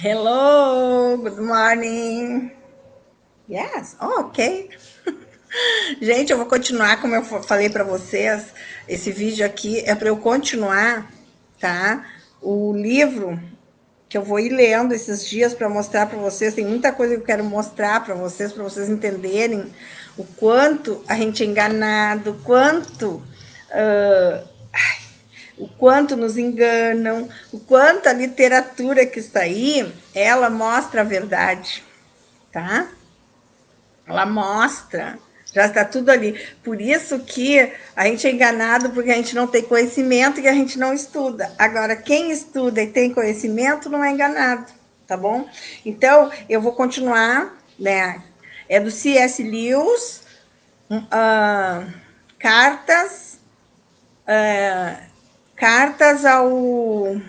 Hello, good morning. Yes, ok. Gente, eu vou continuar, como eu falei para vocês, esse vídeo aqui é para eu continuar, tá? O livro que eu vou ir lendo esses dias para mostrar para vocês, tem muita coisa que eu quero mostrar para vocês entenderem o quanto a gente é enganado, uh, o quanto nos enganam, o quanto a literatura que está aí, ela mostra a verdade, tá? Ela mostra, já está tudo ali. Por isso que a gente é enganado porque a gente não tem conhecimento e a gente não estuda. Agora, quem estuda e tem conhecimento não é enganado, tá bom? Então, eu vou continuar, né? É do C.S. Lewis, cartas, uh, cartas ao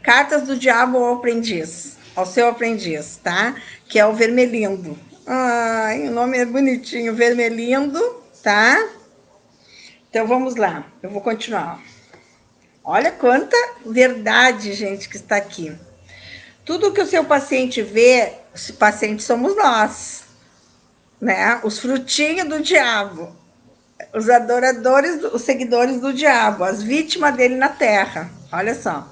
Cartas do Diabo ao Aprendiz, ao seu aprendiz, tá? Que é o Vermelindo. Ai, o nome é bonitinho, Vermelindo, tá? Então vamos lá, eu vou continuar. Olha quanta verdade, gente, que está aqui. Tudo que o seu paciente vê, esse paciente somos nós, né? Os frutinhos do diabo, os adoradores, os seguidores do diabo, as vítimas dele na terra. Olha só.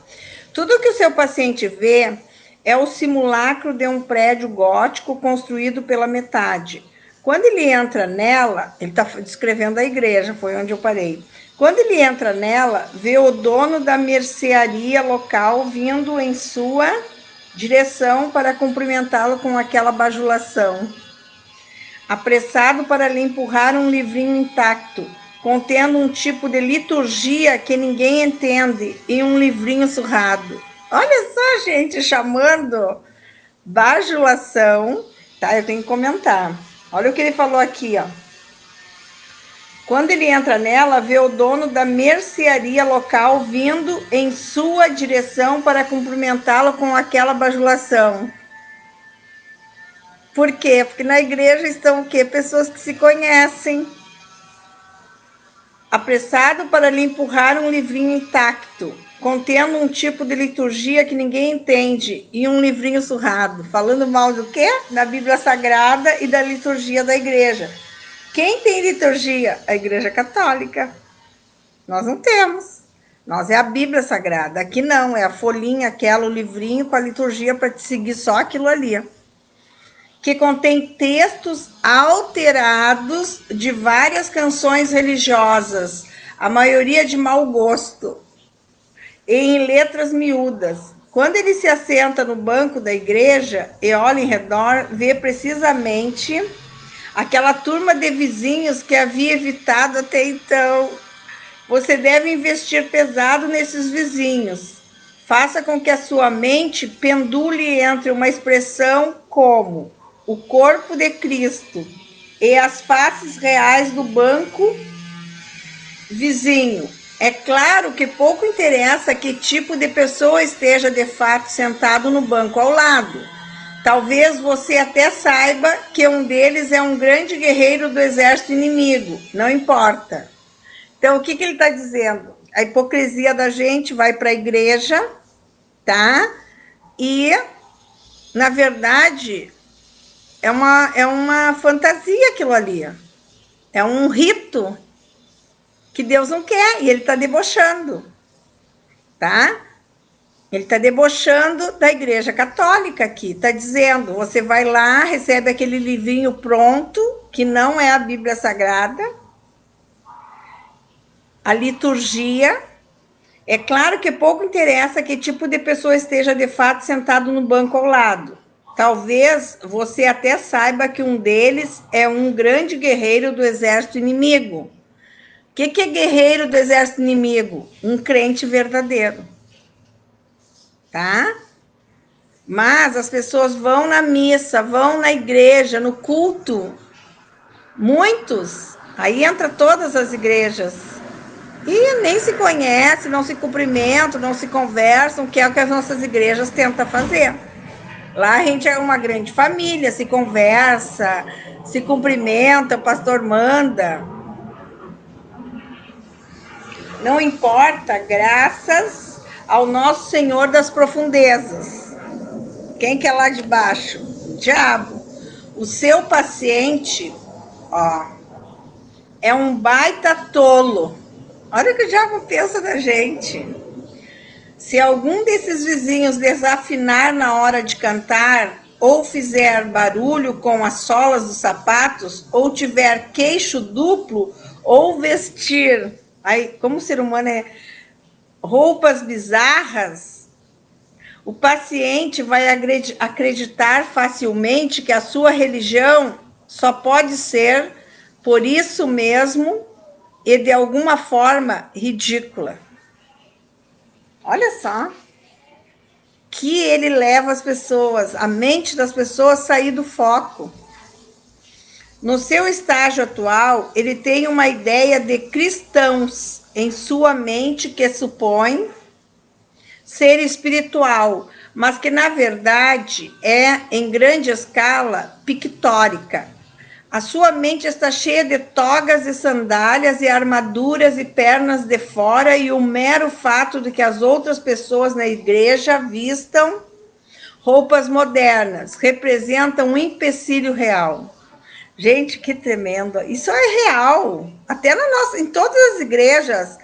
Tudo que o seu paciente vê é o simulacro de um prédio gótico construído pela metade. Quando ele entra nela, ele está descrevendo a igreja, foi onde eu parei. Quando ele entra nela, vê o dono da mercearia local vindo em sua direção para cumprimentá-lo com aquela bajulação. Apressado para lhe empurrar um livrinho intacto, contendo um tipo de liturgia que ninguém entende, e um livrinho surrado. Olha só, gente, chamando bajulação, tá? Eu tenho que comentar. Olha o que ele falou aqui, ó. Quando ele entra nela, vê o dono da mercearia local vindo em sua direção para cumprimentá-lo com aquela bajulação. Por quê? Porque na igreja estão o quê? Pessoas que se conhecem. Apressado para lhe empurrar um livrinho intacto, contendo um tipo de liturgia que ninguém entende, e um livrinho surrado, falando mal do quê? Da Bíblia Sagrada e da liturgia da igreja. Quem tem liturgia? A Igreja Católica. Nós não temos. Nós é a Bíblia Sagrada. Aqui não, é a folhinha, aquela, o livrinho com a liturgia para te seguir só aquilo ali. Que contém textos alterados de várias canções religiosas, a maioria de mau gosto, e em letras miúdas. Quando ele se assenta no banco da igreja e olha em redor, vê precisamente aquela turma de vizinhos que havia evitado até então. Você deve investir pesado nesses vizinhos. Faça com que a sua mente pendule entre uma expressão como o corpo de Cristo e as faces reais do banco vizinho. É claro que pouco interessa que tipo de pessoa esteja de fato sentado no banco ao lado. Talvez você até saiba que um deles é um grande guerreiro do exército inimigo. Não importa. Então, o que ele está dizendo? A hipocrisia da gente vai para a igreja, tá? E, na verdade, é uma fantasia aquilo ali. É um rito que Deus não quer e ele está debochando, tá? Ele está debochando da igreja católica aqui. Está dizendo, você vai lá, recebe aquele livrinho pronto, que não é a Bíblia Sagrada, a liturgia. É claro que pouco interessa que tipo de pessoa esteja de fato sentado no banco ao lado. Talvez você até saiba que um deles é um grande guerreiro do exército inimigo. O que é guerreiro do exército inimigo? Um crente verdadeiro. Tá? Mas as pessoas vão na missa, vão na igreja, no culto. Muitos. Aí entra todas as igrejas. E nem se conhece, não se cumprimentam, não se conversam, que é o que as nossas igrejas tentam fazer. Lá a gente é uma grande família, se conversa, se cumprimenta, o pastor manda. Não importa, graças ao nosso Senhor das profundezas. Quem que é lá de baixo? Diabo. O seu paciente, ó, é um baita tolo. Olha o que o diabo pensa da gente. Se algum desses vizinhos desafinar na hora de cantar, ou fizer barulho com as solas dos sapatos, ou tiver queixo duplo, ou vestir, aí, como o ser humano é, roupas bizarras, o paciente vai acreditar facilmente que a sua religião só pode ser, por isso mesmo, e de alguma forma ridícula. Olha só que ele leva as pessoas, a mente das pessoas sair do foco. No seu estágio atual, ele tem uma ideia de cristãos em sua mente que supõe ser espiritual, mas que na verdade é, em grande escala, pictórica. A sua mente está cheia de togas e sandálias e armaduras e pernas de fora, e o mero fato de que as outras pessoas na igreja vistam roupas modernas representa um empecilho real. Gente, que tremendo. Isso é real. Até na nossa, em todas as igrejas,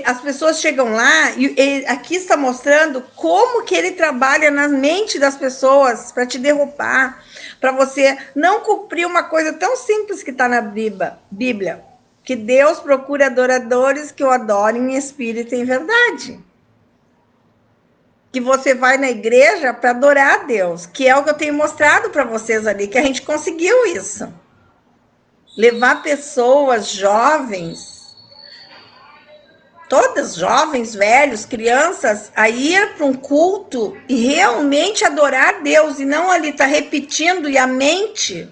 as pessoas chegam lá e aqui está mostrando como que ele trabalha na mente das pessoas para te derrubar, para você não cumprir uma coisa tão simples que está na Bíblia, que Deus procura adoradores que o adorem em espírito e em verdade. Que você vai na igreja para adorar a Deus, que é o que eu tenho mostrado para vocês ali, que a gente conseguiu isso. Levar pessoas jovens, todas jovens, velhos, crianças, a ir para um culto e realmente adorar a Deus, e não ali estar repetindo, e a mente,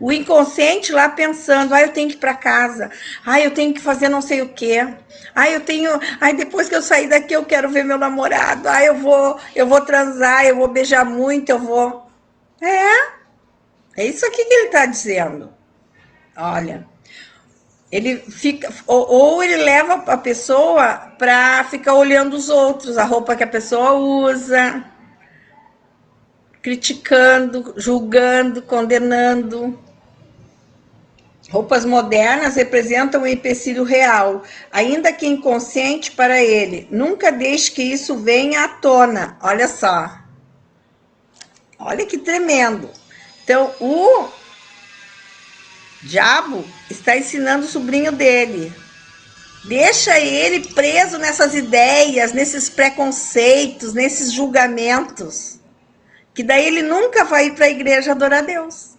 o inconsciente lá pensando, eu tenho que ir para casa, eu tenho que fazer não sei o quê, depois que eu sair daqui eu quero ver meu namorado, eu vou transar, eu vou beijar muito, é isso aqui que ele está dizendo. Olha, ele fica, ou ele leva a pessoa para ficar olhando os outros, a roupa que a pessoa usa, criticando, julgando, condenando. Roupas modernas representam um empecilho real, ainda que inconsciente para ele. Nunca deixe que isso venha à tona. Olha só. Olha que tremendo. Então, o diabo está ensinando o sobrinho dele. Deixa ele preso nessas ideias, nesses preconceitos, nesses julgamentos, que daí ele nunca vai ir para a igreja adorar a Deus.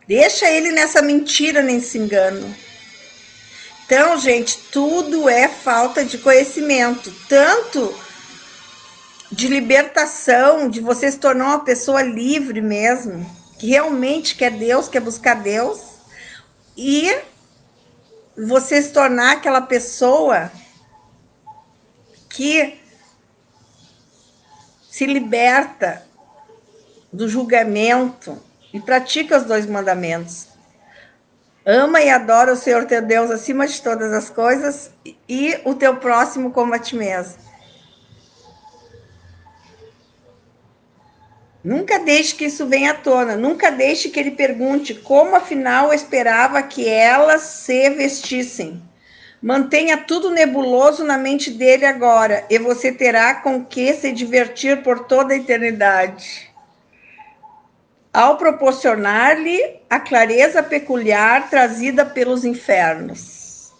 Deixa ele nessa mentira, nesse engano. Então, gente, tudo é falta de conhecimento, tanto de libertação, de você se tornar uma pessoa livre mesmo, que realmente quer Deus, quer buscar Deus, e você se tornar aquela pessoa que se liberta do julgamento e pratica os 2 mandamentos. Ama e adora o Senhor teu Deus acima de todas as coisas e o teu próximo como a ti mesmo. Nunca deixe que isso venha à tona. Nunca deixe que ele pergunte como afinal esperava que elas se vestissem. Mantenha tudo nebuloso na mente dele agora, e você terá com que se divertir por toda a eternidade. Ao proporcionar-lhe a clareza peculiar trazida pelos infernos.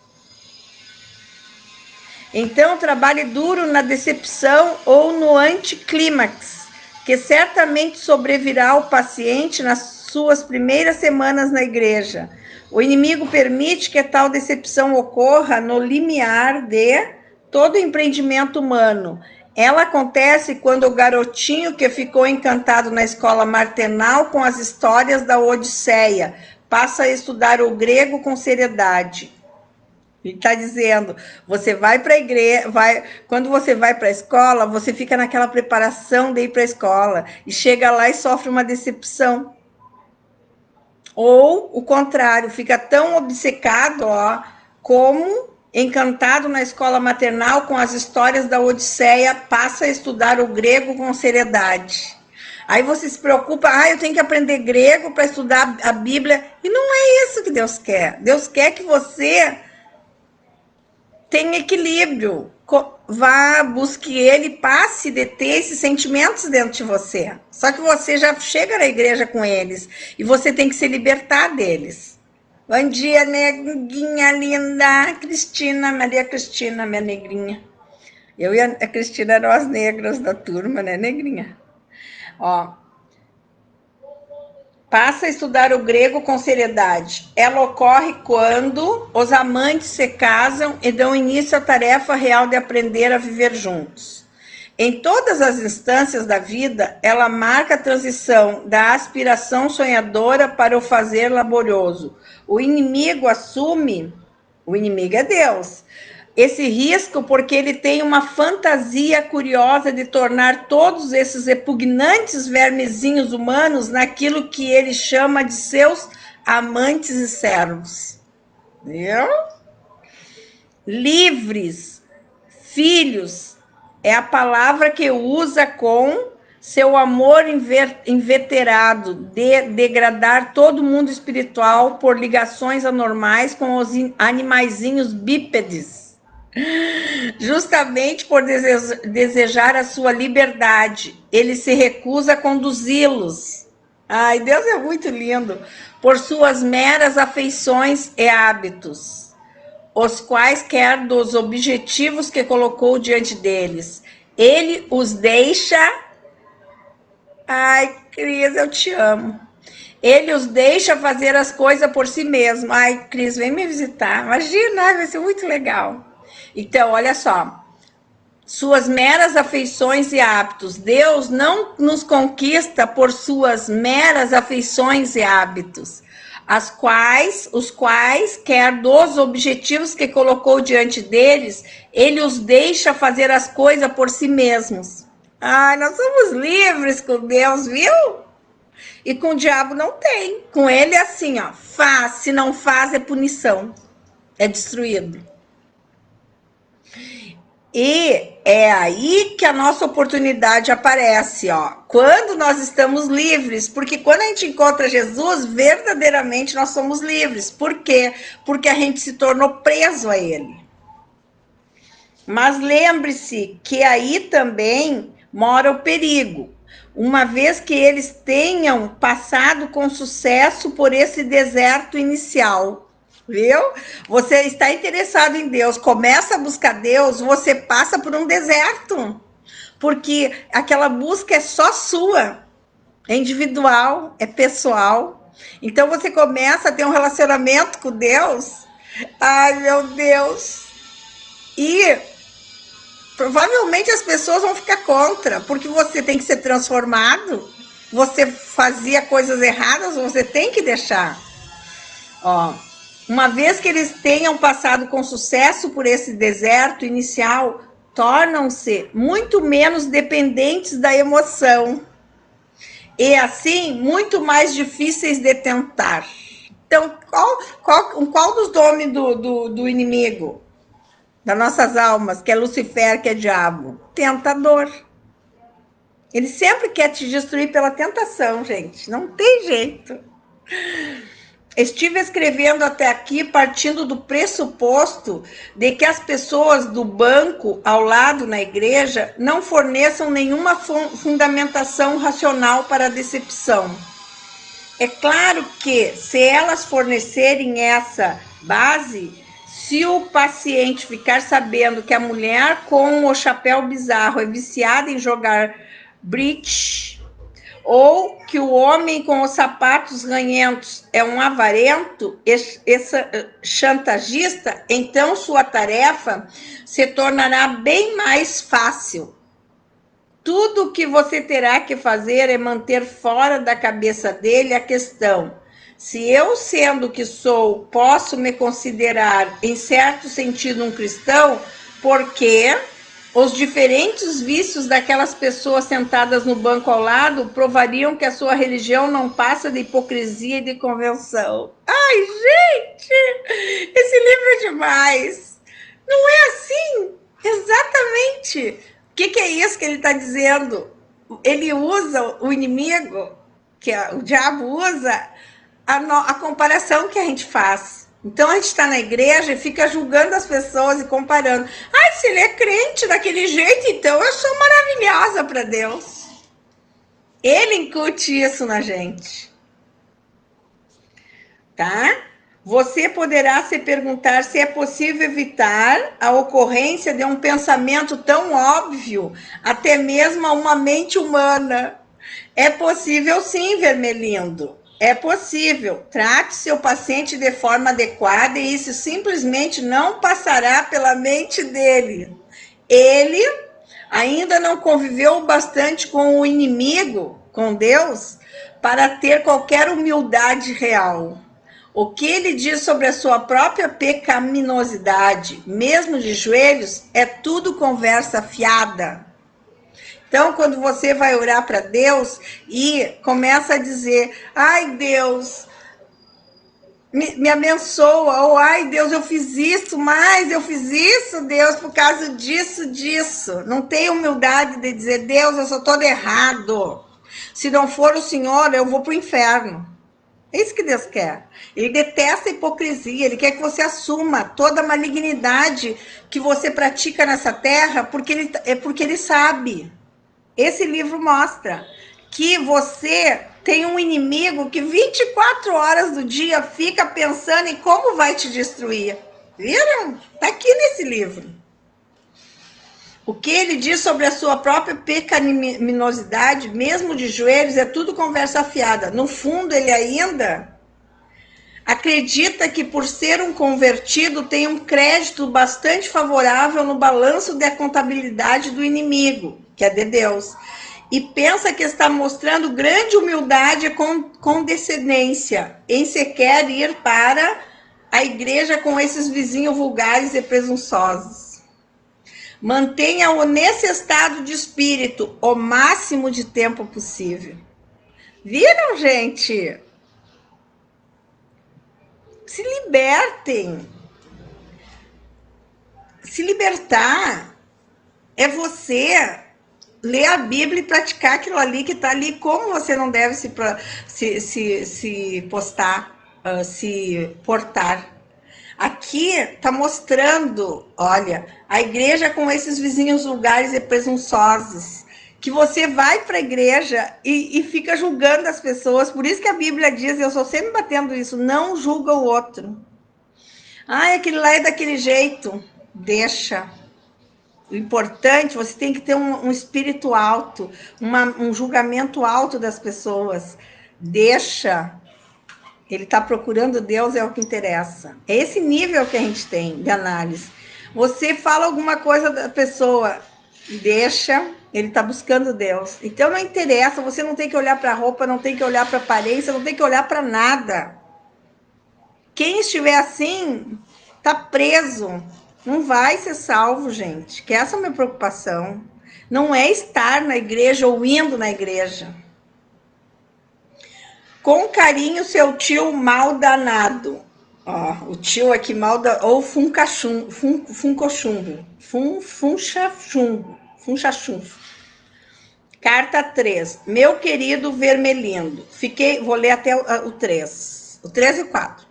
Então, trabalhe duro na decepção ou no anticlímax, que certamente sobrevirá ao paciente nas suas primeiras semanas na igreja. O inimigo permite que tal decepção ocorra no limiar de todo empreendimento humano. Ela acontece quando o garotinho que ficou encantado na escola maternal com as histórias da Odisseia passa a estudar o grego com seriedade. Ele está dizendo, você vai para a igreja, quando você vai para a escola, você fica naquela preparação de ir para a escola e chega lá e sofre uma decepção. Ou o contrário, fica tão obcecado, como encantado na escola maternal com as histórias da Odisseia, passa a estudar o grego com seriedade. Aí você se preocupa, eu tenho que aprender grego para estudar a Bíblia. E não é isso que Deus quer. Deus quer que você tenha equilíbrio. Vá, busque ele, passe de ter esses sentimentos dentro de você. Só que você já chega na igreja com eles e você tem que se libertar deles. Bom dia, neguinha linda. Cristina, Maria Cristina, minha negrinha. Eu e a Cristina eram as negras da turma, né, negrinha? Ó, passa a estudar o grego com seriedade. Ela ocorre quando os amantes se casam e dão início à tarefa real de aprender a viver juntos. Em todas as instâncias da vida, ela marca a transição da aspiração sonhadora para o fazer laborioso. O inimigo é Deus, esse risco porque ele tem uma fantasia curiosa de tornar todos esses repugnantes vermezinhos humanos naquilo que ele chama de seus amantes e servos. Viu? Livres, filhos, é a palavra que usa com seu amor inveterado de degradar todo mundo espiritual por ligações anormais com os animaizinhos bípedes. Justamente por desejar a sua liberdade, ele se recusa a conduzi-los. Ai, Deus é muito lindo. Por suas meras afeições e hábitos, os quais quer dos objetivos que colocou diante deles. Ele os deixa... Ai, Cris, eu te amo. Ele os deixa fazer as coisas por si mesmo. Ai, Cris, vem me visitar. Imagina, vai ser muito legal. Então, olha só, suas meras afeições e hábitos. Deus não nos conquista por suas meras afeições e hábitos, os quais, quer dos objetivos que colocou diante deles, ele os deixa fazer as coisas por si mesmos. Ai, nós somos livres com Deus, viu? E com o diabo não tem. Com ele é assim, ó, faz, se não faz é punição, é destruído. E é aí que a nossa oportunidade aparece, ó. Quando nós estamos livres, porque quando a gente encontra Jesus, verdadeiramente nós somos livres. Por quê? Porque a gente se tornou preso a ele. Mas lembre-se que aí também mora o perigo. Uma vez que eles tenham passado com sucesso por esse deserto inicial, viu? Você está interessado em Deus, começa a buscar Deus, você passa por um deserto, porque aquela busca é só sua, é individual, é pessoal. Então você começa a ter um relacionamento com Deus, ai meu Deus, e provavelmente as pessoas vão ficar contra, porque você tem que ser transformado, você fazia coisas erradas, você tem que deixar. Ó, uma vez que eles tenham passado com sucesso por esse deserto inicial, tornam-se muito menos dependentes da emoção e, assim, muito mais difíceis de tentar. Então, qual dos nomes do inimigo? Das nossas almas, que é Lucifer, que é diabo? Tentador. Ele sempre quer te destruir pela tentação, gente. Não tem jeito. Estive escrevendo até aqui partindo do pressuposto de que as pessoas do banco ao lado na igreja não forneçam nenhuma fundamentação racional para a decepção. É claro que, se elas fornecerem essa base, se o paciente ficar sabendo que a mulher com o chapéu bizarro é viciada em jogar bridge, ou que o homem com os sapatos ranhentos é um avarento, chantagista, então sua tarefa se tornará bem mais fácil. Tudo o que você terá que fazer é manter fora da cabeça dele a questão: se eu, sendo o que sou, posso me considerar, em certo sentido, um cristão, porque os diferentes vícios daquelas pessoas sentadas no banco ao lado provariam que a sua religião não passa de hipocrisia e de convenção. Ai, gente, esse livro é demais. Não é assim? Exatamente. O que é isso que ele está dizendo? ele usa, o inimigo, o diabo usa a comparação que a gente faz. Então a gente está na igreja e fica julgando as pessoas e comparando. Ai, se ele é crente daquele jeito, então eu sou maravilhosa para Deus. Ele incute isso na gente. Tá? Você poderá se perguntar se é possível evitar a ocorrência de um pensamento tão óbvio, até mesmo a uma mente humana. É possível sim, Vermelindo. É possível. Trate seu paciente de forma adequada e isso simplesmente não passará pela mente dele. Ele ainda não conviveu bastante com o inimigo, com Deus, para ter qualquer humildade real. O que ele diz sobre a sua própria pecaminosidade, mesmo de joelhos, é tudo conversa fiada. Então, quando você vai orar para Deus e começa a dizer, ai Deus, me abençoa, ou ai Deus, eu fiz isso, mas eu fiz isso, Deus, por causa disso. Não tem humildade de dizer, Deus, eu sou todo errado. Se não for o Senhor, eu vou para o inferno. É isso que Deus quer. Ele detesta a hipocrisia, ele quer que você assuma toda a malignidade que você pratica nessa terra, porque ele sabe. Esse livro mostra que você tem um inimigo que 24 horas do dia fica pensando em como vai te destruir. Viram? Está aqui nesse livro. O que ele diz sobre a sua própria pecaminosidade, mesmo de joelhos, é tudo conversa fiada. No fundo, ele ainda acredita que por ser um convertido tem um crédito bastante favorável no balanço da contabilidade do inimigo, que é de Deus. E pensa que está mostrando grande humildade e condescendência em sequer ir para a igreja com esses vizinhos vulgares e presunçosos. Mantenha-o nesse estado de espírito o máximo de tempo possível. Viram, gente? Se libertem. Se libertar é você ler a Bíblia e praticar aquilo ali que está ali. Como você não deve se portar. Aqui está mostrando, olha, a igreja com esses vizinhos vulgares e presunçosos, que você vai para a igreja e fica julgando as pessoas. Por isso que a Bíblia diz, eu estou sempre batendo isso, não julga o outro. Ah, aquele lá é daquele jeito. Deixa. O importante, você tem que ter um espírito alto, um julgamento alto das pessoas. Deixa. Ele está procurando Deus, é o que interessa. É esse nível que a gente tem de análise. Você fala alguma coisa da pessoa, deixa, ele está buscando Deus. Então não interessa, você não tem que olhar para a roupa, não tem que olhar para a aparência, não tem que olhar para nada. Quem estiver assim, está preso. Não vai ser salvo, gente. Que essa é a minha preocupação. Não é estar na igreja ou indo na igreja. Com carinho, seu tio mal danado. Ó, o tio aqui mal danado. Ou funchachumbo. Funchachumbo. Carta 3. Meu querido Vermelindo. Vou ler até o 3. O 3 e o 4.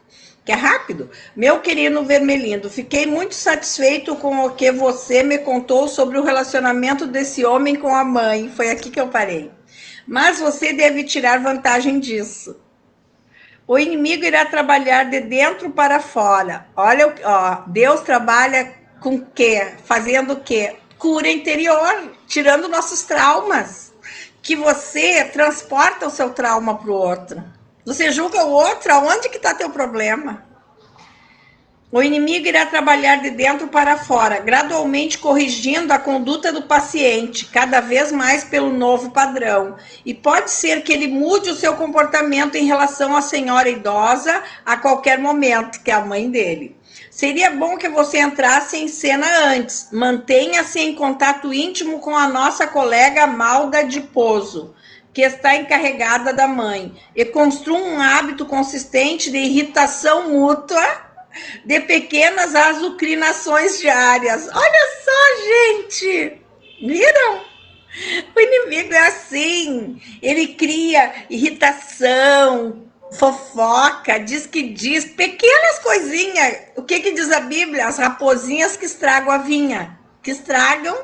Que é rápido. Meu querido Vermelindo, fiquei muito satisfeito com o que você me contou sobre o relacionamento desse homem com a mãe. Foi aqui que eu parei. Mas você deve tirar vantagem disso. O inimigo irá trabalhar de dentro para fora. Olha, ó, Deus trabalha com o quê? Fazendo o quê? Cura interior, tirando nossos traumas. Que você transporta o seu trauma para o outro. Você julga o outro, aonde que está teu problema? O inimigo irá trabalhar de dentro para fora, gradualmente corrigindo a conduta do paciente, cada vez mais pelo novo padrão. E pode ser que ele mude o seu comportamento em relação à senhora idosa a qualquer momento, que é a mãe dele. Seria bom que você entrasse em cena antes. Mantenha-se em contato íntimo com a nossa colega Malda de Pozo, que está encarregada da mãe, e construa um hábito consistente de irritação mútua, de pequenas azucrinações diárias. Olha só, gente! Viram? O inimigo é assim, ele cria irritação, fofoca, diz, pequenas coisinhas. O que que diz a Bíblia? As raposinhas que estragam a vinha, que estragam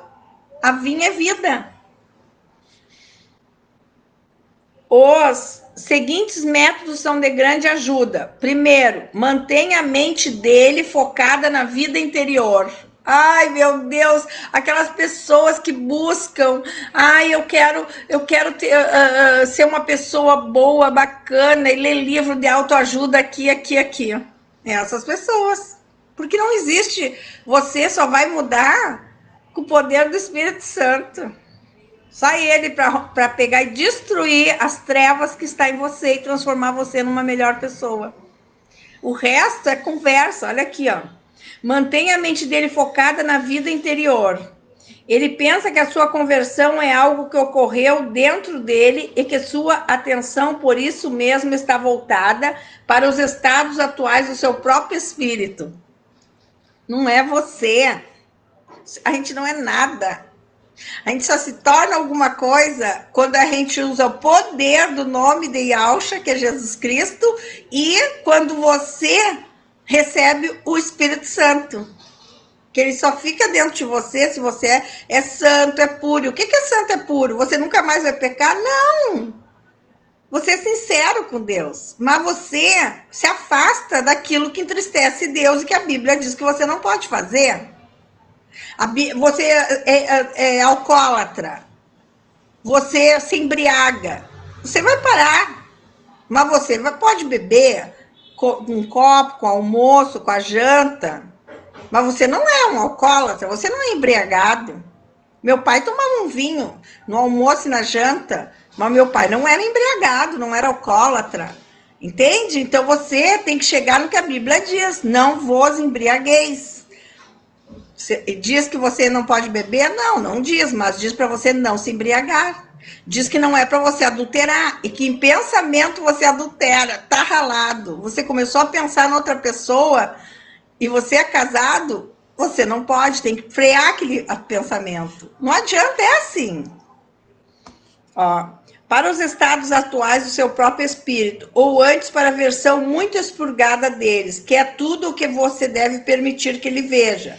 a vinha é vida. Os seguintes métodos são de grande ajuda. Primeiro, mantenha a mente dele focada na vida interior. Ai, meu Deus, aquelas pessoas que buscam, ai, eu quero ter, ser uma pessoa boa, bacana e ler livro de autoajuda aqui, aqui, aqui. Essas pessoas. Porque não existe. Você só vai mudar com o poder do Espírito Santo. Só ele para pegar e destruir as trevas que está em você e transformar você numa melhor pessoa. O resto é conversa. Olha aqui, ó. Mantenha a mente dele focada na vida interior. Ele pensa que a sua conversão é algo que ocorreu dentro dele e que sua atenção, por isso mesmo, está voltada para os estados atuais do seu próprio espírito. Não é você. A gente não é nada. A gente só se torna alguma coisa quando a gente usa o poder do nome de Yahshua, que é Jesus Cristo, e quando você recebe o Espírito Santo. Que ele só fica dentro de você se você é santo, é puro. O que é santo, é puro? Você nunca mais vai pecar? Não! Você é sincero com Deus, mas você se afasta daquilo que entristece Deus e que a Bíblia diz que você não pode fazer. Você é alcoólatra, você se embriaga, você vai parar, mas você pode beber com um copo, com o almoço, com a janta, mas você não é um alcoólatra, você não é embriagado. Meu pai tomava um vinho no almoço e na janta, mas meu pai não era embriagado, não era alcoólatra, entende? Então você tem que chegar no que a Bíblia diz, não vos embriagueis. Diz que você não pode beber? Não, não diz, mas diz para você não se embriagar. Diz que não é para você adulterar e que em pensamento você adultera, tá ralado. Você começou a pensar em outra pessoa e você é casado, você não pode, tem que frear aquele pensamento. Não adianta, é assim. Ó, para os estados atuais do seu próprio espírito, ou antes para a versão muito expurgada deles, que é tudo o que você deve permitir que ele veja.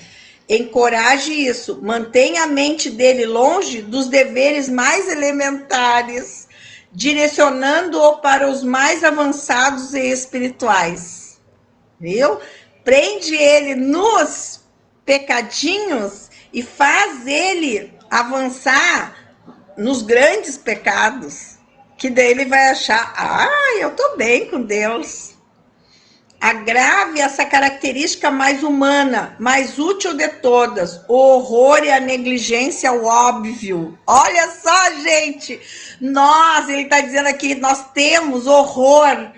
Encoraje isso, mantenha a mente dele longe dos deveres mais elementares, direcionando-o para os mais avançados e espirituais. Viu? Prende ele nos pecadinhos e faz ele avançar nos grandes pecados, que daí ele vai achar, eu tô bem com Deus. Agrave essa característica mais humana, mais útil de todas, o horror e a negligência ao óbvio. Olha só, gente, ele está dizendo aqui, nós temos horror,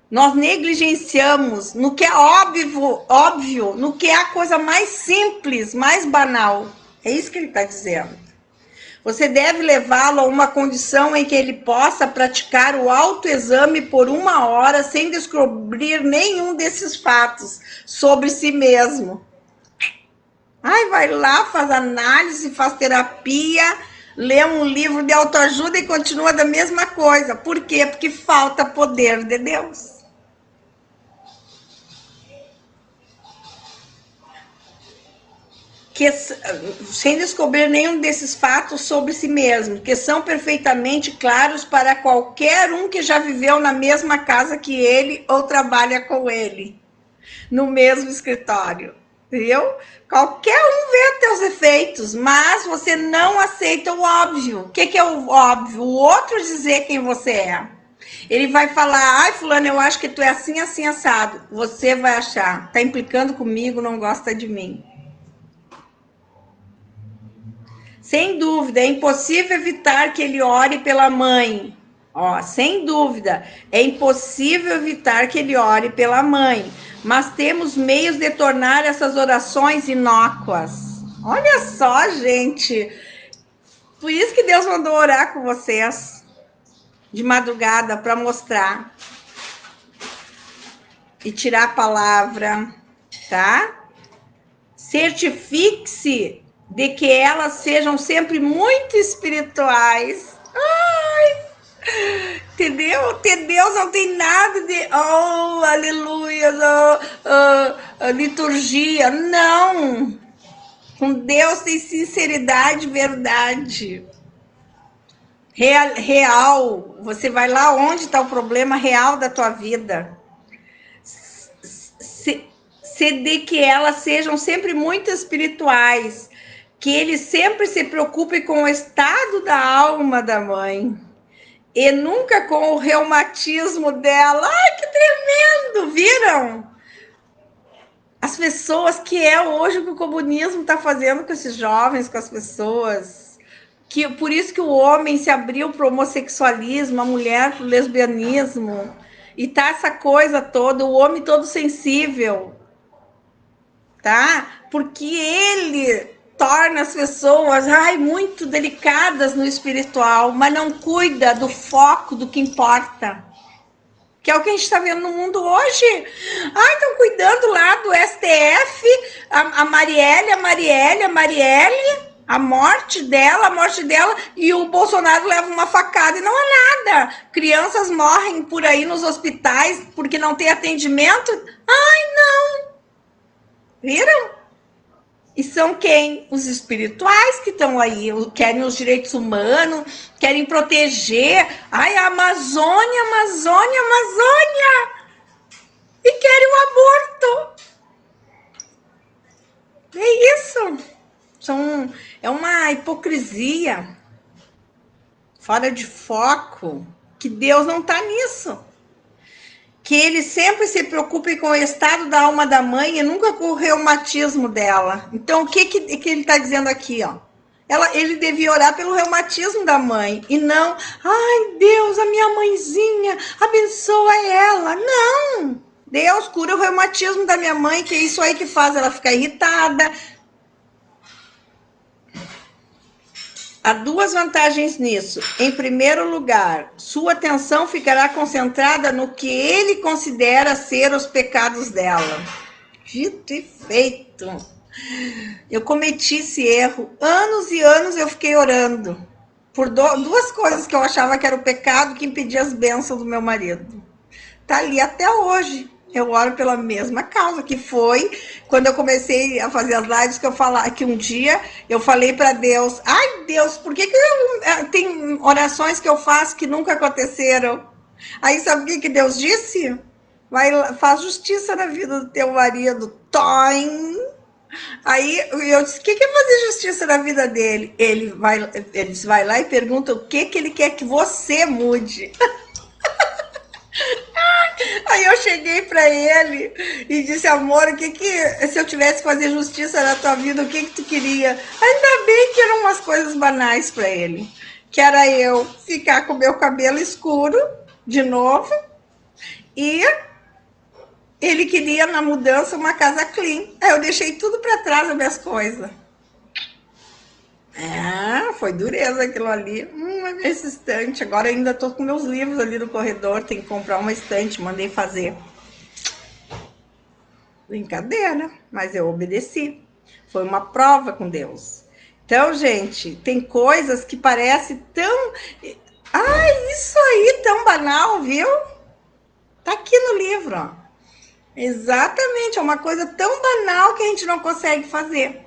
nós negligenciamos no que é óbvio, no que é a coisa mais simples, mais banal. É isso que ele está dizendo. Você deve levá-lo a uma condição em que ele possa praticar o autoexame por 1 hora sem descobrir nenhum desses fatos sobre si mesmo. Vai lá, faz análise, faz terapia, lê um livro de autoajuda e continua da mesma coisa. Por quê? Porque falta poder de Deus. Sem descobrir nenhum desses fatos sobre si mesmo, que são perfeitamente claros para qualquer um que já viveu na mesma casa que ele ou trabalha com ele, no mesmo escritório, viu? Qualquer um vê teus efeitos, mas você não aceita o óbvio. O que é o óbvio? O outro dizer quem você é. Ele vai falar, fulano, eu acho que tu é assim, assim, assado. Você vai achar, tá implicando comigo, não gosta de mim. Sem dúvida, é impossível evitar que ele ore pela mãe. Sem dúvida, é impossível evitar que ele ore pela mãe. Mas temos meios de tornar essas orações inócuas. Olha só, gente. Por isso que Deus mandou orar com vocês de madrugada para mostrar e tirar a palavra, tá? Certifique-se de que elas sejam sempre muito espirituais. Ai, entendeu? Ter Deus não tem nada de, oh, aleluia, liturgia. Não. Com Deus tem sinceridade, verdade. Real. Você vai lá onde está o problema real da tua vida. Se de que elas sejam sempre muito espirituais. Que ele sempre se preocupe com o estado da alma da mãe. E nunca com o reumatismo dela. Ai, que tremendo! Viram? As pessoas, que é hoje o que o comunismo está fazendo com esses jovens, com as pessoas. Que, por isso que o homem se abriu para o homossexualismo, a mulher para o lesbianismo. E tá essa coisa toda, o homem todo sensível. Tá? Porque ele torna as pessoas muito delicadas no espiritual, mas não cuida do foco, do que importa. Que é o que a gente está vendo no mundo hoje. Estão cuidando lá do STF, a Marielle, a morte dela, e o Bolsonaro leva uma facada e não é nada. Crianças morrem por aí nos hospitais porque não tem atendimento. Não. Viram? E são quem? Os espirituais que estão aí, querem os direitos humanos, querem proteger. A Amazônia. E querem o aborto. É isso. É uma hipocrisia. Fora de foco. Que Deus não está nisso. Que ele sempre se preocupe com o estado da alma da mãe e nunca com o reumatismo dela. Então, o que ele está dizendo aqui? Ele devia orar pelo reumatismo da mãe e não, Deus, a minha mãezinha, abençoa ela. Não! Deus, cura o reumatismo da minha mãe, que é isso aí que faz ela ficar irritada. Há duas vantagens nisso. Em primeiro lugar, sua atenção ficará concentrada no que ele considera ser os pecados dela. Dito e feito. Eu cometi esse erro. Anos e anos eu fiquei orando por duas coisas que eu achava que era o pecado que impedia as bênçãos do meu marido. Tá ali até hoje. Eu oro pela mesma causa, que foi quando eu comecei a fazer as lives, que um dia eu falei para Deus, Deus, por que tem orações que eu faço que nunca aconteceram? Aí sabe o que Deus disse? Faz justiça na vida do teu marido. Toim. Aí eu disse, o que é fazer justiça na vida dele? Ele vai lá e pergunta o que ele quer que você mude. Aí eu cheguei para ele e disse, amor, se eu tivesse que fazer justiça na tua vida, o que tu queria? Ainda bem que eram umas coisas banais para ele. Que era eu ficar com meu cabelo escuro, de novo, e ele queria, na mudança, uma casa clean. Aí eu deixei tudo para trás, as minhas coisas. Foi dureza aquilo ali. Esse estante. Agora ainda tô com meus livros ali no corredor. Tem que comprar uma estante. Mandei fazer. Brincadeira, mas eu obedeci. Foi uma prova com Deus. Então, gente, tem coisas que parecem tão... isso aí, tão banal, viu? Tá aqui no livro, ó. Exatamente, é uma coisa tão banal que a gente não consegue fazer.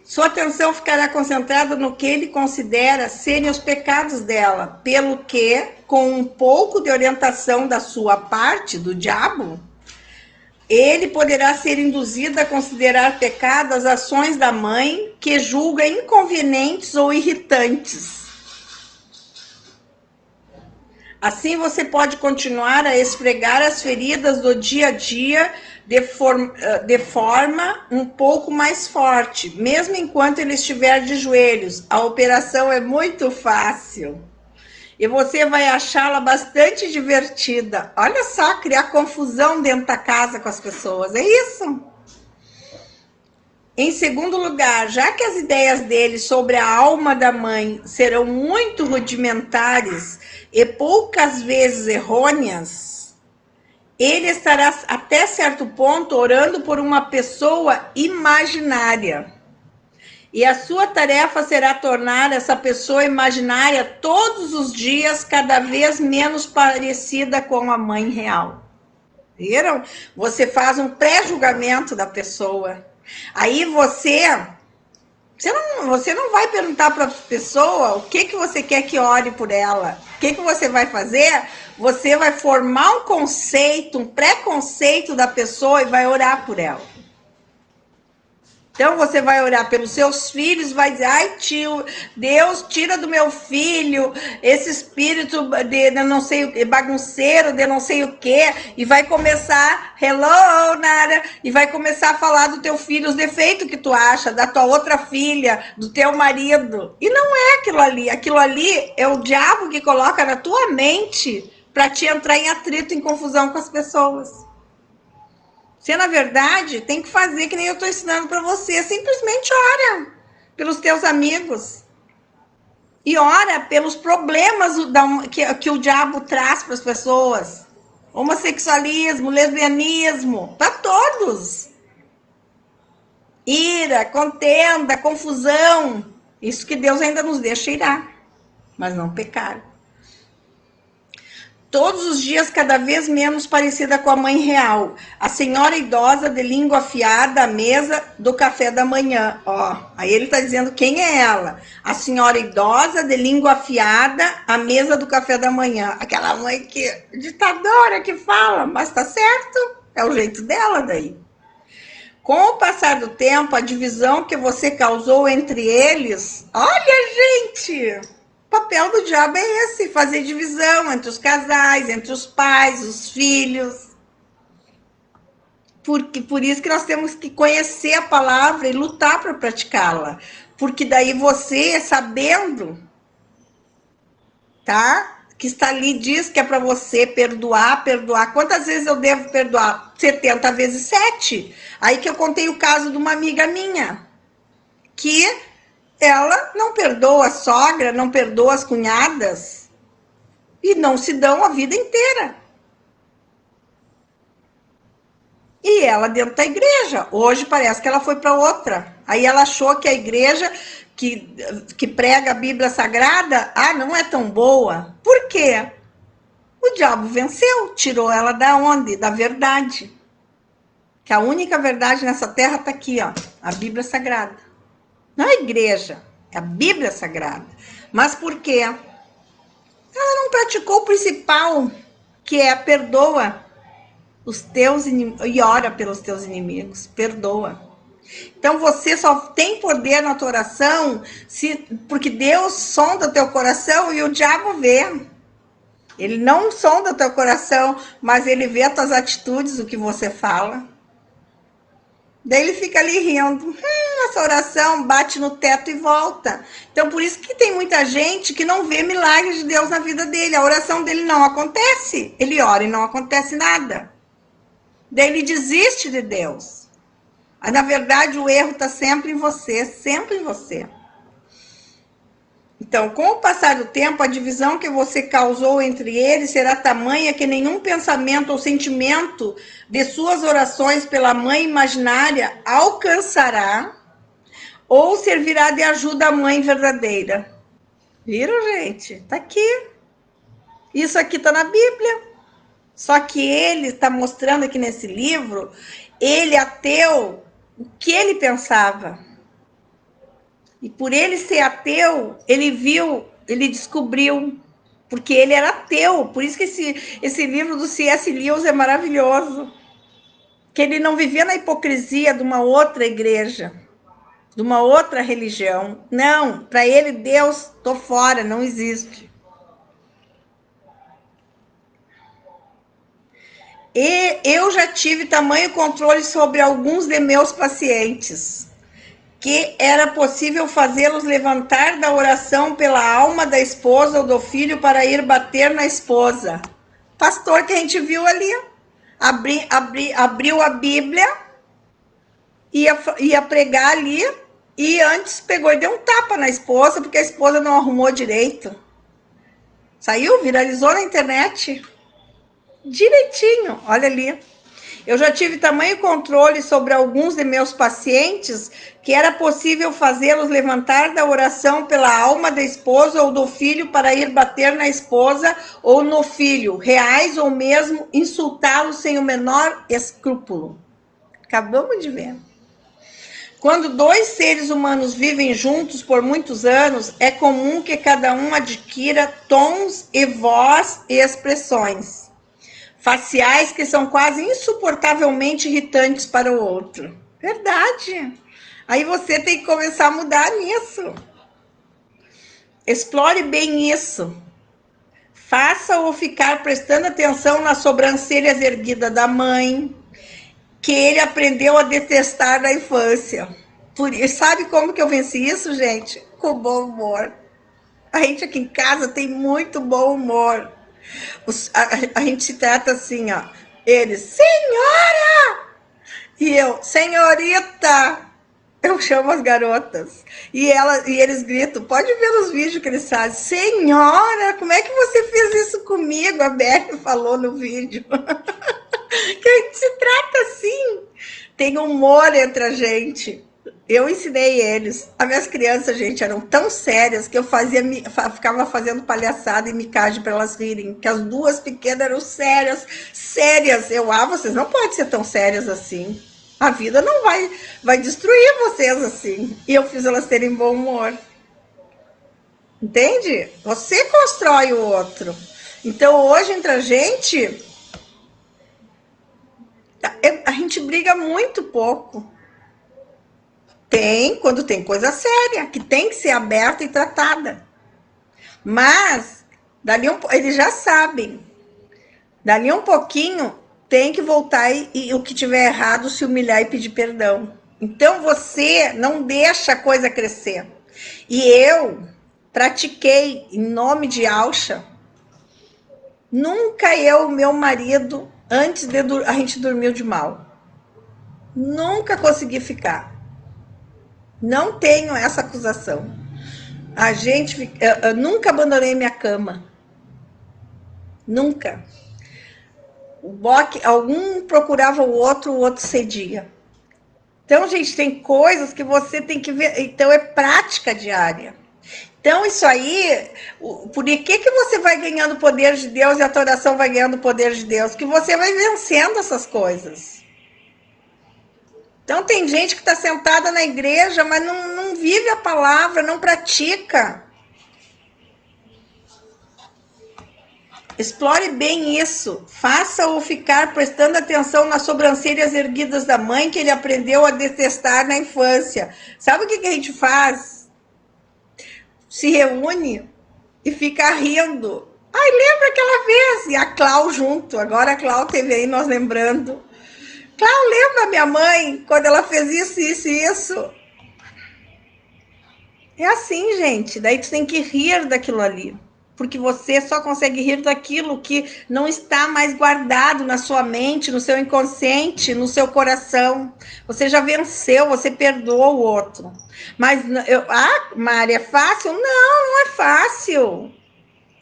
Sua atenção ficará concentrada no que ele considera serem os pecados dela, pelo que, com um pouco de orientação da sua parte, do diabo, ele poderá ser induzido a considerar pecado as ações da mãe que julga inconvenientes ou irritantes. Assim você pode continuar a esfregar as feridas do dia a dia de forma um pouco mais forte, mesmo enquanto ele estiver de joelhos. A operação é muito fácil. E você vai achá-la bastante divertida. Olha só, criar confusão dentro da casa com as pessoas. É isso. Em segundo lugar, já que as ideias dele sobre a alma da mãe serão muito rudimentares e poucas vezes errôneas, ele estará até certo ponto orando por uma pessoa imaginária. E a sua tarefa será tornar essa pessoa imaginária todos os dias cada vez menos parecida com a mãe real. Viram? Você faz um pré-julgamento da pessoa. Aí você não vai perguntar para a pessoa o que você quer que ore por ela. O que você vai fazer? Você vai formar um conceito, um preconceito da pessoa e vai orar por ela. Então você vai orar pelos seus filhos, vai dizer, ai tio, Deus tira do meu filho esse espírito de não sei o que, bagunceiro, de não sei o que, e vai começar, hello, Nara, e vai começar a falar do teu filho, os defeitos que tu acha, da tua outra filha, do teu marido. E não é aquilo ali é o diabo que coloca na tua mente para te entrar em atrito, em confusão com as pessoas. Você, na verdade, tem que fazer que nem eu estou ensinando para você. Simplesmente ora pelos teus amigos. E ora pelos problemas que o diabo traz para as pessoas. Homossexualismo, lesbianismo, para todos. Ira, contenda, confusão. Isso que Deus ainda nos deixa irar, mas não pecar. Todos os dias cada vez menos parecida com a mãe real. A senhora idosa de língua afiada à mesa do café da manhã. Ó, aí ele está dizendo quem é ela. A senhora idosa de língua afiada à mesa do café da manhã. Aquela mãe que ditadora que fala, mas tá certo. É o jeito dela daí. Com o passar do tempo, a divisão que você causou entre eles... Olha, gente... O papel do diabo é esse, fazer divisão entre os casais, entre os pais, os filhos. Por isso que nós temos que conhecer a palavra e lutar para praticá-la. Porque daí você, sabendo, tá? Que está ali, diz que é para você perdoar. Quantas vezes eu devo perdoar? 70 vezes 7. Aí que eu contei o caso de uma amiga minha, que... ela não perdoa a sogra, não perdoa as cunhadas e não se dão a vida inteira. E ela dentro da igreja. Hoje parece que ela foi para outra. Aí ela achou que a igreja que prega a Bíblia Sagrada, não é tão boa. Por quê? O diabo venceu, tirou ela da onde? Da verdade. Que a única verdade nessa terra está aqui, ó, a Bíblia Sagrada. Não é a igreja, é a Bíblia Sagrada. Mas por quê? Ela não praticou o principal, que é perdoa os teus inimigos e ora pelos teus inimigos. Perdoa. Então você só tem poder na tua oração porque Deus sonda o teu coração e o diabo vê. Ele não sonda o teu coração, mas ele vê as tuas atitudes, o que você fala. Daí ele fica ali rindo. Essa oração bate no teto e volta. Então, por isso que tem muita gente que não vê milagres de Deus na vida dele. A oração dele não acontece. Ele ora e não acontece nada. Daí ele desiste de Deus. Mas, na verdade, o erro está sempre em você. Sempre em você. Então, com o passar do tempo, a divisão que você causou entre eles será tamanha que nenhum pensamento ou sentimento de suas orações pela mãe imaginária alcançará ou servirá de ajuda à mãe verdadeira. Viram, gente? Tá aqui. Isso aqui tá na Bíblia. Só que ele está mostrando aqui nesse livro, ele ateu, o que ele pensava. E por ele ser ateu, ele viu, ele descobriu, porque ele era ateu. Por isso que esse livro do C.S. Lewis é maravilhoso. Que ele não vivia na hipocrisia de uma outra igreja, de uma outra religião. Não, para ele, Deus, tô fora, não existe. E eu já tive tamanho controle sobre alguns de meus pacientes, que era possível fazê-los levantar da oração pela alma da esposa ou do filho para ir bater na esposa. Pastor que a gente viu ali, abriu a Bíblia, ia pregar ali, e antes pegou e deu um tapa na esposa, porque a esposa não arrumou direito. Saiu, viralizou na internet. Direitinho, olha ali. Eu já tive tamanho controle sobre alguns de meus pacientes que era possível fazê-los levantar da oração pela alma da esposa ou do filho para ir bater na esposa ou no filho, reais ou mesmo insultá-los sem o menor escrúpulo. Acabamos de ver. Quando dois seres humanos vivem juntos por muitos anos, é comum que cada um adquira tons e voz e expressões faciais que são quase insuportavelmente irritantes para o outro. Verdade. Aí você tem que começar a mudar nisso. Explore bem isso. Faça-o ficar prestando atenção nas sobrancelhas erguidas da mãe, que ele aprendeu a detestar na infância. Sabe como que eu venci isso, gente? Com bom humor. A gente aqui em casa tem muito bom humor. A gente se trata assim, ó. Eles, senhora! E eu, senhorita! Eu chamo as garotas. E eles gritam, pode ver nos vídeos que eles fazem. Senhora, como é que você fez isso comigo? A Beth falou no vídeo. Que a gente se trata assim. Tem humor entre a gente. Eu ensinei eles. As minhas crianças, gente, eram tão sérias que eu ficava fazendo palhaçada e micagem para elas rirem. Que as duas pequenas eram sérias, sérias. Vocês não podem ser tão sérias assim. A vida não vai destruir vocês assim. E eu fiz elas terem bom humor. Entende? Você constrói o outro. Então, hoje, entre a gente briga muito pouco. Quando tem coisa séria, que tem que ser aberta e tratada. Mas, eles já sabem. Dali um pouquinho, tem que voltar e o que tiver errado, se humilhar e pedir perdão. Então, você não deixa a coisa crescer. E eu pratiquei, em nome de Alcha, nunca meu marido, antes de a gente dormiu de mal. Nunca consegui ficar. Não tenho essa acusação. Eu nunca abandonei minha cama. Nunca. Algum procurava o outro cedia. Então, gente, tem coisas que você tem que ver. Então, é prática diária. Então, isso aí, por que você vai ganhando o poder de Deus e a tua oração vai ganhando o poder de Deus? Que você vai vencendo essas coisas. Então, tem gente que está sentada na igreja, mas não vive a palavra, não pratica. Explore bem isso. Faça-o ficar prestando atenção nas sobrancelhas erguidas da mãe que ele aprendeu a detestar na infância. Sabe o que a gente faz? Se reúne e fica rindo. Ai, lembra aquela vez? E a Clau junto. Agora a Clau teve aí nós lembrando. Clau, lembra minha mãe quando ela fez isso, isso e isso? É assim, gente. Daí tu tem que rir daquilo ali. Porque você só consegue rir daquilo que não está mais guardado na sua mente, no seu inconsciente, no seu coração. Você já venceu, você perdoou o outro. Mas, Mari, é fácil? Não é fácil.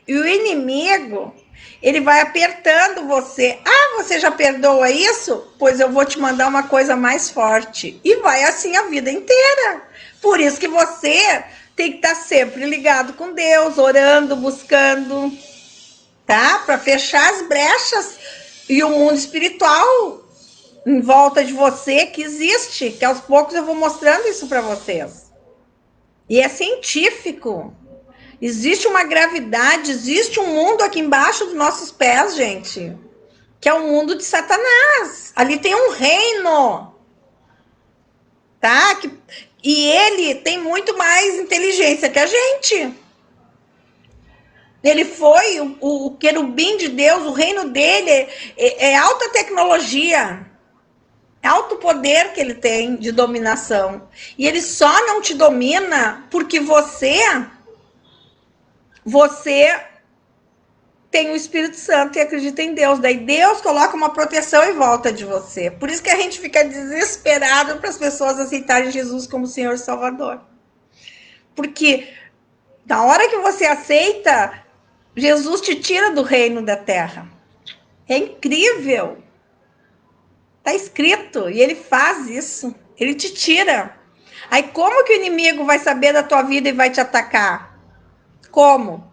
E o inimigo, ele vai apertando você. Você já perdoa isso? Pois eu vou te mandar uma coisa mais forte. E vai assim a vida inteira. Por isso que você tem que estar sempre ligado com Deus, orando, buscando, tá? Para fechar as brechas e o mundo espiritual em volta de você que existe, que aos poucos eu vou mostrando isso para vocês. E é científico. Existe uma gravidade, existe um mundo aqui embaixo dos nossos pés, gente, que é o mundo de Satanás. Ali tem um reino, tá? E ele tem muito mais inteligência que a gente. Ele foi o querubim de Deus, o reino dele é alta tecnologia, é alto poder que ele tem de dominação. E ele só não te domina porque você tem o Espírito Santo e acredita em Deus. Daí Deus coloca uma proteção em volta de você. Por isso que a gente fica desesperado para as pessoas aceitarem Jesus como Senhor e Salvador. Porque na hora que você aceita, Jesus te tira do reino da terra. É incrível. Está escrito. E ele faz isso. Ele te tira. Aí como que o inimigo vai saber da tua vida e vai te atacar? Como?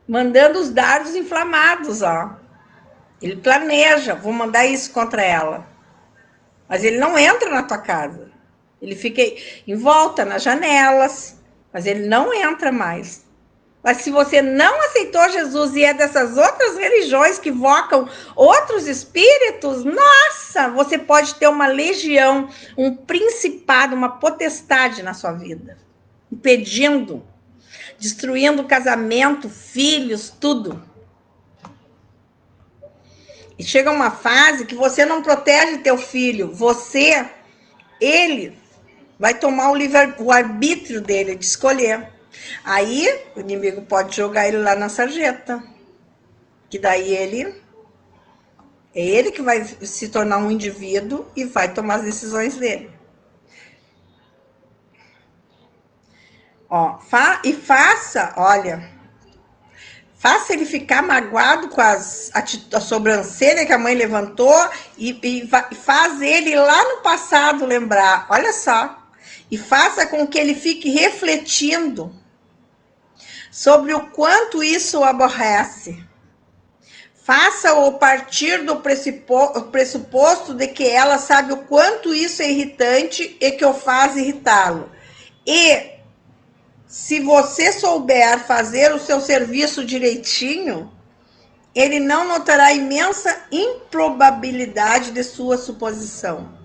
Mandando os dardos inflamados, ó. Ele planeja, vou mandar isso contra ela. Mas ele não entra na tua casa. Ele fica em volta, nas janelas, mas ele não entra mais. Mas se você não aceitou Jesus e é dessas outras religiões que invocam outros espíritos, nossa, você pode ter uma legião, um principado, uma potestade na sua vida, impedindo, destruindo o casamento, filhos, tudo. E chega uma fase que você não protege teu filho, ele vai tomar o arbítrio dele de escolher. Aí o inimigo pode jogar ele lá na sarjeta, que daí é ele que vai se tornar um indivíduo e vai tomar as decisões dele. Ó, faça ele ficar magoado com a sobrancelha que a mãe levantou e faz ele lá no passado lembrar, olha só, e faça com que ele fique refletindo sobre o quanto isso o aborrece. Faça-o partir do pressuposto de que ela sabe o quanto isso é irritante e que o faz irritá-lo. E se você souber fazer o seu serviço direitinho, ele não notará a imensa improbabilidade de sua suposição.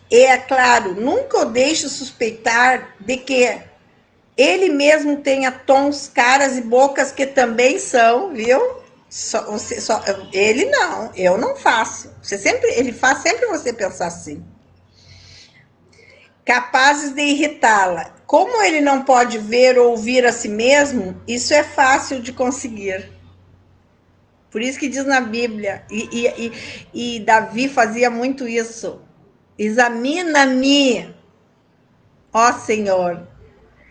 E, é claro, nunca o deixe suspeitar de que ele mesmo tenha tons, caras e bocas que também são, viu? Ele não, eu não faço. Ele faz sempre você pensar assim. Capazes de irritá-la. Como ele não pode ver ou ouvir a si mesmo, isso é fácil de conseguir. Por isso que diz na Bíblia, e Davi fazia muito isso. Examina-me, ó Senhor,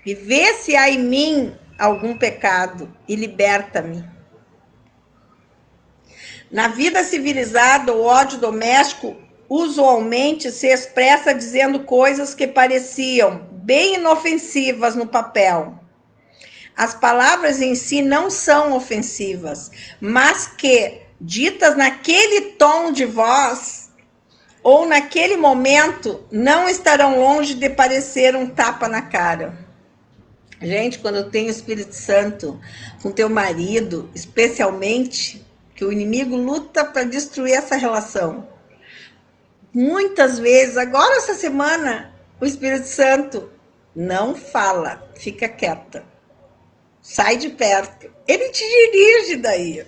e vê se há em mim algum pecado e liberta-me. Na vida civilizada, o ódio doméstico usualmente se expressa dizendo coisas que pareciam bem inofensivas no papel. As palavras em si não são ofensivas, mas que, ditas naquele tom de voz ou naquele momento, não estarão longe de parecer um tapa na cara. Gente, quando eu tenho o Espírito Santo com teu marido, especialmente, que o inimigo luta para destruir essa relação. Muitas vezes, agora essa semana, o Espírito Santo não fala, fica quieta. Sai de perto. Ele te dirige daí.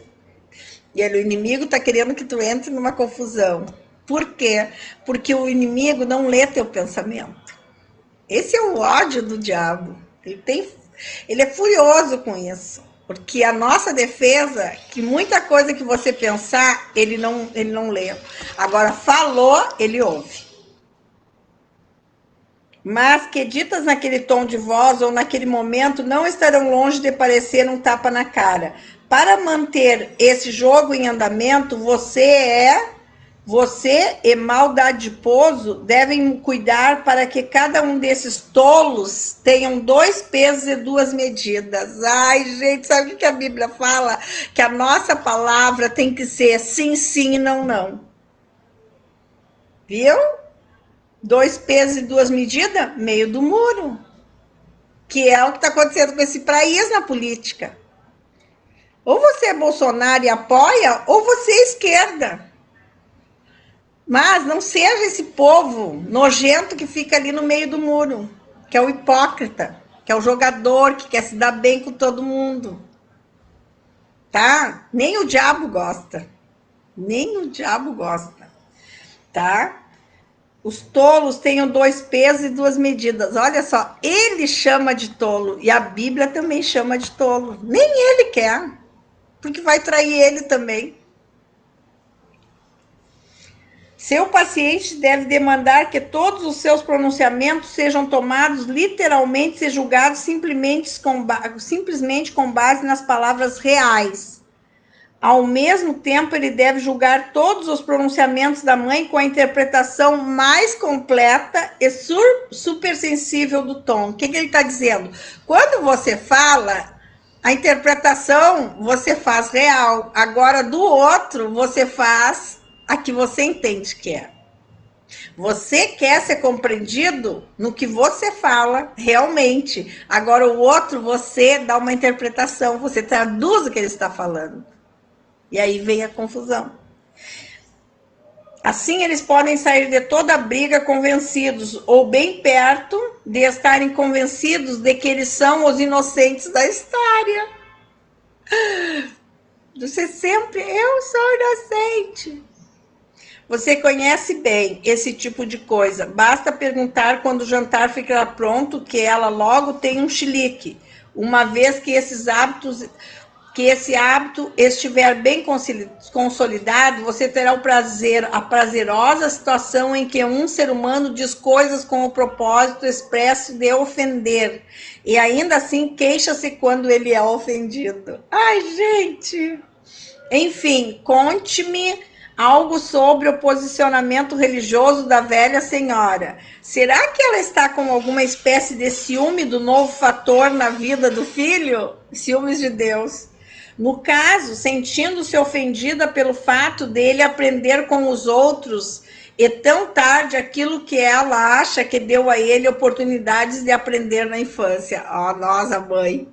E o inimigo está querendo que tu entre numa confusão. Por quê? Porque o inimigo não lê teu pensamento. Esse é o ódio do diabo. Ele é furioso com isso. Porque a nossa defesa, que muita coisa que você pensar, ele não lê. Agora, falou, ele ouve. Mas que ditas naquele tom de voz ou naquele momento não estarão longe de parecer um tapa na cara. Para manter esse jogo em andamento, você e maldadoso devem cuidar para que cada um desses tolos tenham 2 pesos e 2 medidas. Ai, gente, sabe o que a Bíblia fala? Que a nossa palavra tem que ser sim, sim e não, não. Viu? 2 pesos e 2 medidas? Meio do muro. Que é o que está acontecendo com esse país na política. Ou você é Bolsonaro e apoia, ou você é esquerda. Mas não seja esse povo nojento que fica ali no meio do muro, que é o hipócrita, que é o jogador, que quer se dar bem com todo mundo. Tá? Nem o diabo gosta. Nem o diabo gosta. Tá? Os tolos têm 2 pesos e 2 medidas. Olha só, ele chama de tolo e a Bíblia também chama de tolo. Nem ele quer, porque vai trair ele também. Seu paciente deve demandar que todos os seus pronunciamentos sejam tomados literalmente e julgados simplesmente com base nas palavras reais. Ao mesmo tempo, ele deve julgar todos os pronunciamentos da mãe com a interpretação mais completa e supersensível do tom. O que ele está dizendo? Quando você fala, a interpretação você faz real. Agora, do outro, você faz a que você entende que é. Você quer ser compreendido no que você fala realmente. Agora, o outro, você dá uma interpretação, você traduz o que ele está falando. E aí vem a confusão. Assim, eles podem sair de toda a briga convencidos, ou bem perto de estarem convencidos de que eles são os inocentes da história. Você sempre, eu sou inocente. Você conhece bem esse tipo de coisa. Basta perguntar quando o jantar ficar pronto que ela logo tem um chilique. Uma vez que esse hábito estiver bem consolidado, você terá a prazerosa situação em que um ser humano diz coisas com o propósito expresso de ofender. E ainda assim queixa-se quando ele é ofendido. Ai, gente! Enfim, conte-me algo sobre o posicionamento religioso da velha senhora. Será que ela está com alguma espécie de ciúme do novo fator na vida do filho? Ciúmes de Deus. No caso, sentindo-se ofendida pelo fato dele aprender com os outros e tão tarde aquilo que ela acha que deu a ele oportunidades de aprender na infância. Ó, nossa mãe.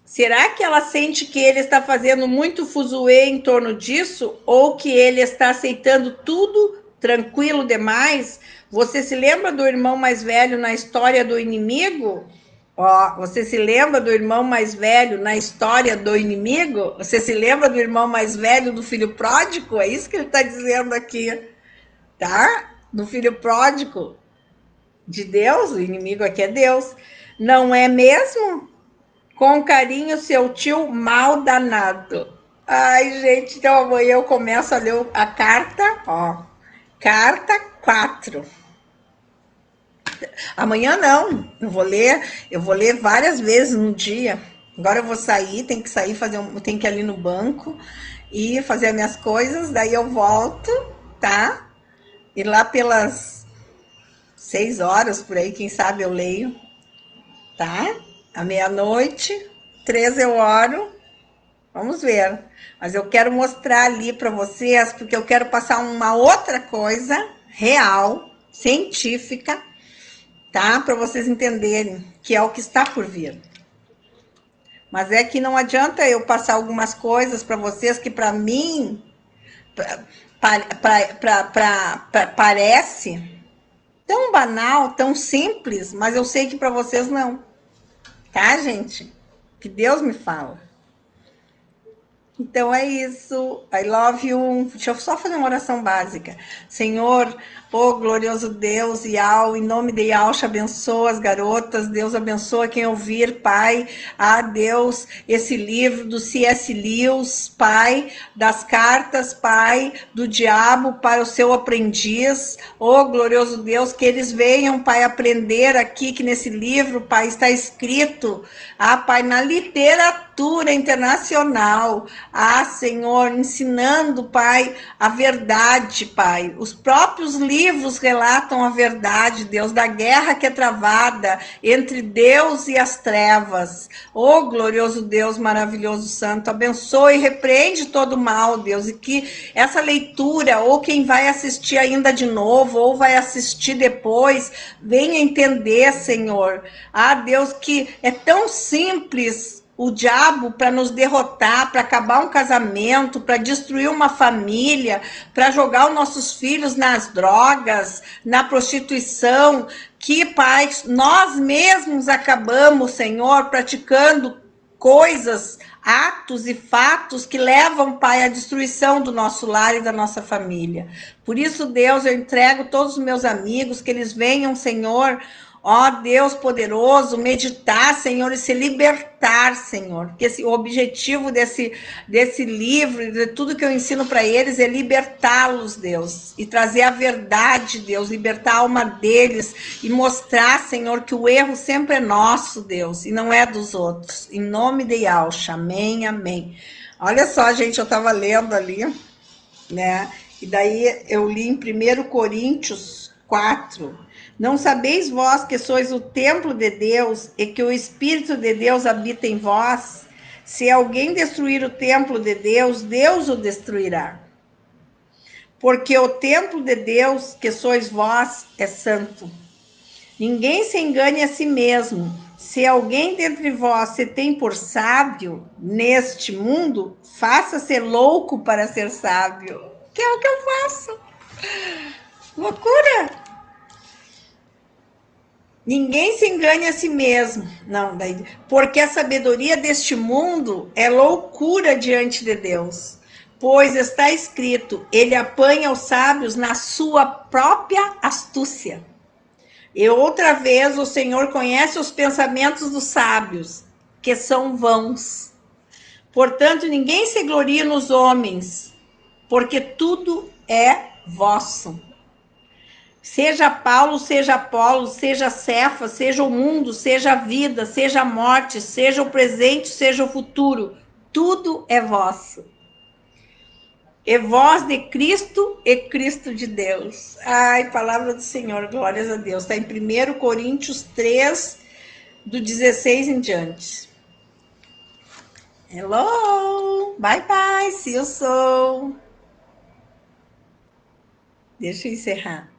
Será que ela sente que ele está fazendo muito fuzuê em torno disso? Ou que ele está aceitando tudo tranquilo demais? Você se lembra do irmão mais velho na história do inimigo? Ó, você se lembra do irmão mais velho na história do inimigo? Você se lembra do irmão mais velho do filho pródigo? É isso que ele está dizendo aqui, tá? Do filho pródigo de Deus, o inimigo aqui é Deus. Não é mesmo? Com carinho, seu tio mal danado. Ai, gente, então amanhã eu começo a ler a carta, ó. Carta 4. Amanhã não, eu vou ler várias vezes no dia. Agora eu vou sair, tenho que sair, tenho que ir ali no banco e fazer as minhas coisas, daí eu volto, tá? E lá pelas 6 horas, por aí, quem sabe eu leio, tá? À meia-noite, 13 eu oro, vamos ver. Mas eu quero mostrar ali para vocês, porque eu quero passar uma outra coisa real, científica, tá? Para vocês entenderem que é o que está por vir. Mas é que não adianta eu passar algumas coisas para vocês que para mim parece tão banal, tão simples, mas eu sei que para vocês não. Tá, gente? Que Deus me fala. Então é isso. I love you. Deixa eu só fazer uma oração básica. Senhor, oh glorioso Deus, Yau, em nome de Yaush, abençoa as garotas. Deus abençoa quem ouvir, Pai. Ah, Deus, esse livro do C.S. Lewis, Pai, das cartas, Pai, do diabo para o seu aprendiz. Oh glorioso Deus, que eles venham, Pai, aprender aqui, que nesse livro, Pai, está escrito, ah, Pai, na literatura internacional, ah, Senhor, ensinando, Pai, a verdade, Pai. Os próprios livros relatam a verdade, Deus, da guerra que é travada entre Deus e as trevas. Oh, glorioso Deus, maravilhoso Santo, abençoe e repreende todo o mal, Deus, e que essa leitura, ou quem vai assistir ainda de novo, ou vai assistir depois, venha entender, Senhor. Ah, Deus, que é tão simples o diabo para nos derrotar, para acabar um casamento, para destruir uma família, para jogar os nossos filhos nas drogas, na prostituição, que, Pai, nós mesmos acabamos, Senhor, praticando coisas, atos e fatos que levam, Pai, à destruição do nosso lar e da nossa família. Por isso, Deus, eu entrego todos os meus amigos, que eles venham, Senhor, ó Deus poderoso, meditar, Senhor, e se libertar, Senhor. Porque o objetivo desse livro, de tudo que eu ensino para eles, é libertá-los, Deus. E trazer a verdade, Deus. Libertar a alma deles. E mostrar, Senhor, que o erro sempre é nosso, Deus. E não é dos outros. Em nome de Yaush. Amém, amém. Olha só, gente, eu estava lendo ali, né? E daí eu li em 1 Coríntios 4. Não sabeis vós que sois o templo de Deus e que o Espírito de Deus habita em vós? Se alguém destruir o templo de Deus, Deus o destruirá. Porque o templo de Deus, que sois vós, é santo. Ninguém se engane a si mesmo. Se alguém dentre vós se tem por sábio neste mundo, faça-se louco para ser sábio. Que é o que eu faço. Loucura! Ninguém se engane a si mesmo. Não, daí, porque a sabedoria deste mundo é loucura diante de Deus. Pois está escrito: ele apanha os sábios na sua própria astúcia. E outra vez, o Senhor conhece os pensamentos dos sábios, que são vãos. Portanto, ninguém se glorie nos homens, porque tudo é vosso. Seja Paulo, seja Apolo, seja Cefa, seja o mundo, seja a vida, seja a morte, seja o presente, seja o futuro, tudo é vosso. E vós de Cristo e Cristo de Deus. Ai, palavra do Senhor, glórias a Deus. Está em 1 Coríntios 3, do 16 em diante. Hello, bye bye, see you soon. Deixa eu encerrar.